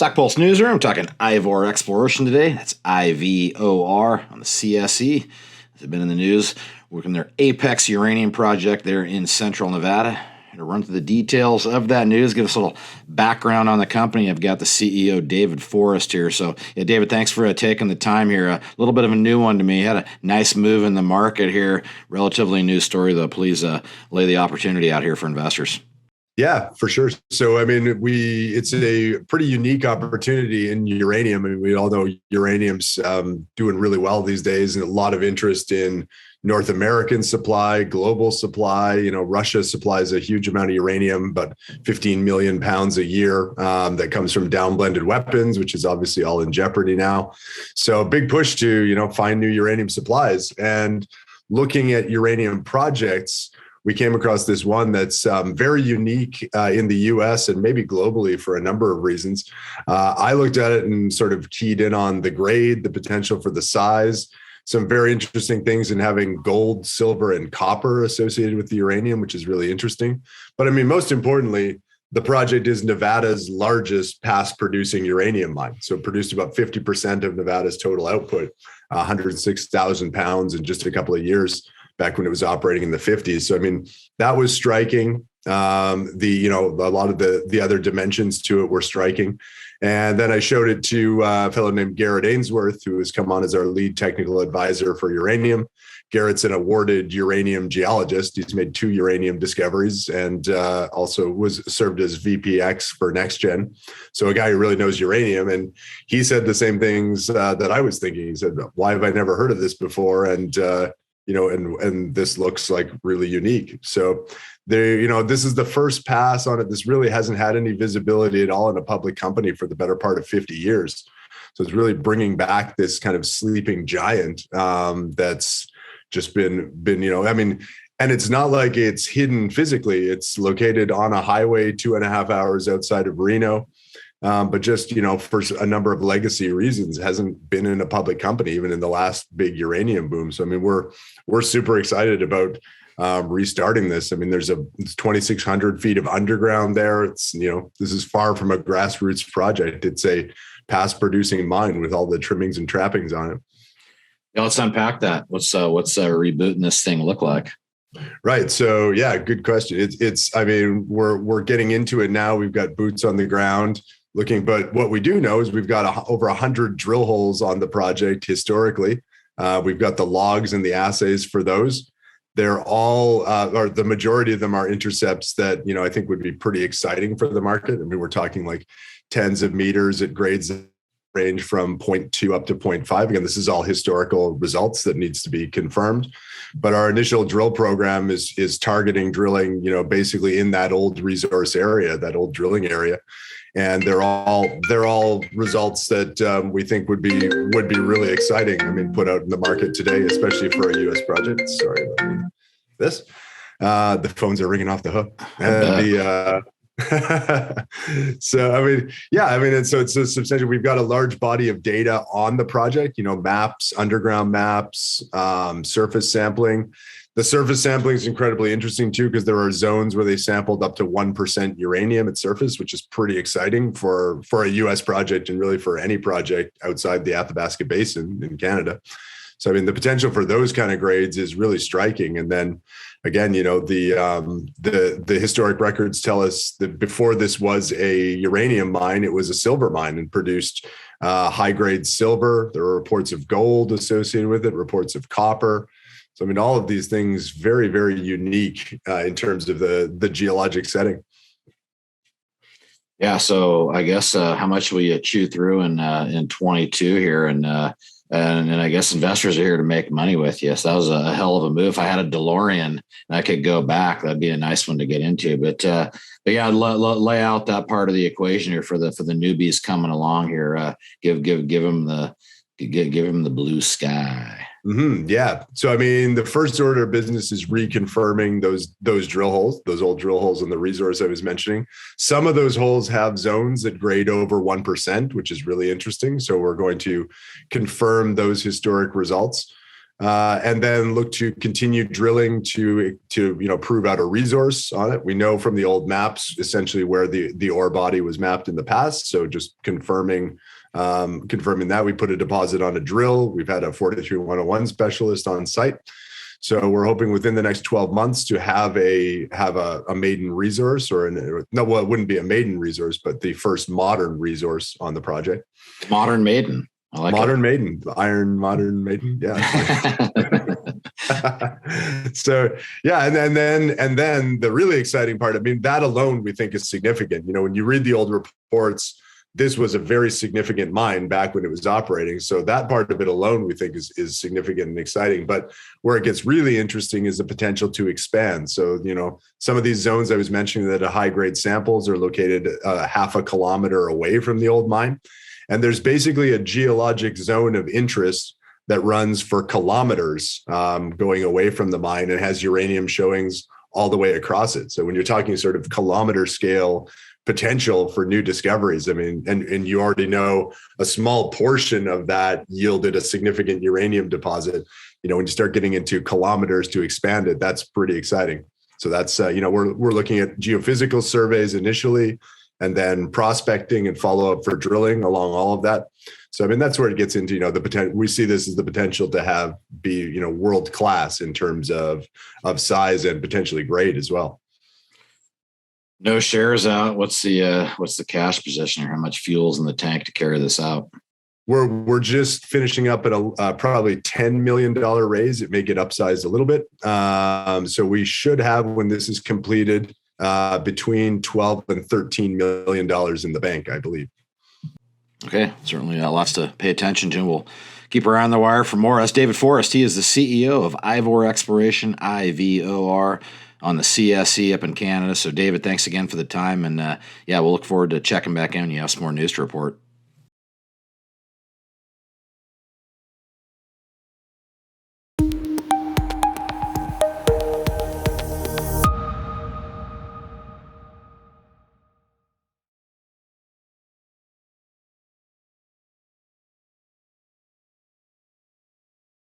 StockPulse Newsroom, talking Ivor Exploration today. That's IVOR on the CSE. They've been in the news, working their Apex Uranium Project there in central Nevada. To run through the details of that news, give us a little background on the company. I've got the CEO, David Forrest, here. So, yeah, David, thanks for taking the time here. A little bit of a new one to me. Had a nice move in the market here. Relatively new story, though. Please lay the opportunity out here for investors. Yeah, for sure. So, I mean, it's a pretty unique opportunity in uranium. I mean, we all know uranium's doing really well these days, and a lot of interest in North American supply, global supply. You know, Russia supplies a huge amount of uranium, about 15 million pounds a year, that comes from downblended weapons, which is obviously all in jeopardy now. So, big push to, find new uranium supplies. And looking at uranium projects, we came across this one that's very unique in the US and maybe globally for a number of reasons. I looked at it and sort of keyed in on the grade, the potential for the size, some very interesting things in having gold, silver, and copper associated with the uranium, which is really interesting. But I mean, most importantly, the project is Nevada's largest past producing uranium mine. So it produced about 50% of Nevada's total output, 106,000 pounds in just a couple of years, back when it was operating in the 50s. So, I mean, that was striking. A lot of the other dimensions to it were striking. And then I showed it to a fellow named Garrett Ainsworth, who has come on as our lead technical advisor for uranium. Garrett's an awarded uranium geologist. He's made 2 uranium discoveries and also served as VPX for NextGen. So a guy who really knows uranium. And he said the same things that I was thinking. He said, why have I never heard of this before? And and this looks like really unique. So this is the first pass on it. This really hasn't had any visibility at all in a public company for the better part of 50 years. So it's really bringing back this kind of sleeping giant that's just been, and it's not like it's hidden physically. It's located on a highway 2.5 hours outside of Reno. But just, for a number of legacy reasons, hasn't been in a public company, even in the last big uranium boom. So, I mean, we're super excited about restarting this. I mean, it's 2,600 feet of underground there. It's, this is far from a grassroots project. It's a past producing mine with all the trimmings and trappings on it. Yeah, let's unpack that. What's rebooting this thing look like? Right. So, yeah, good question. We're getting into it now. We've got boots on the ground looking, but what we do know is we've got over 100 drill holes on the project historically. We've got the logs and the assays for those. They're all, or the majority of them are intercepts that, I think would be pretty exciting for the market. I mean, we're talking like tens of meters at grades that range from 0.2 up to 0.5. Again, this is all historical results that needs to be confirmed. But our initial drill program is targeting drilling, basically in that old resource area, that old drilling area. And they're all results that we think would be really exciting. I mean, put out in the market today, especially for a U.S. project. Sorry about this. The phones are ringing off the hook. And so it's a substantial. We've got a large body of data on the project. Maps, underground maps, surface sampling. The surface sampling is incredibly interesting too, because there are zones where they sampled up to 1% uranium at surface, which is pretty exciting for a U.S. project and really for any project outside the Athabasca Basin in Canada. So, I mean, the potential for those kind of grades is really striking. And then again, the historic records tell us that before this was a uranium mine, it was a silver mine and produced high grade silver. There were reports of gold associated with it, reports of copper. So, I mean, all of these things very, very unique in terms of the geologic setting. Yeah. So I guess how much will you chew through in 22 here? And I guess investors are here to make money with you. So that was a hell of a move. If I had a DeLorean and I could go back, that'd be a nice one to get into. But yeah, lay out that part of the equation here for the newbies coming along here. Give them the blue sky. Mm-hmm. Yeah. So, I mean, the first order of business is reconfirming those drill holes, those old drill holes in the resource I was mentioning. Some of those holes have zones that grade over 1%, which is really interesting. So we're going to confirm those historic results. and then look to continue drilling to prove out a resource on it. We know from the old maps essentially where the ore body was mapped in the past. So just confirming that. We put a deposit on a drill. We've had a 43101 specialist on site. So we're hoping within the next 12 months to have a maiden resource, it wouldn't be a maiden resource, but the first modern resource on the project. Modern maiden. I like modern it. Maiden, the iron modern maiden. Yeah. So yeah, and then the really exciting part, I mean, that alone we think is significant. When you read the old reports, this was a very significant mine back when it was operating. So that part of it alone we think is significant and exciting. But where it gets really interesting is the potential to expand. So, some of these zones I was mentioning that are high grade samples are located half a kilometer away from the old mine. And there's basically a geologic zone of interest that runs for kilometers going away from the mine and has uranium showings all the way across it. So when you're talking sort of kilometer scale potential for new discoveries, I mean, and you already know a small portion of that yielded a significant uranium deposit. When you start getting into kilometers to expand it, that's pretty exciting. So that's, we're looking at geophysical surveys initially, and then prospecting and follow up for drilling along all of that. So, I mean, that's where it gets into, the potential. We see this as the potential to be world class in terms of size and potentially grade as well. No shares out. What's the cash position, or how much fuel's in the tank to carry this out? We're just finishing up at a probably $10 million raise. It may get upsized a little bit. So we should have, when this is completed, between $12 and $13 million in the bank, I believe. Okay, certainly lots to pay attention to. We'll keep our eye on the wire for more. That's David Forrest. He is the CEO of Ivor Exploration, IVOR, on the CSE up in Canada. So, David, thanks again for the time. And we'll look forward to checking back in when you have some more news to report.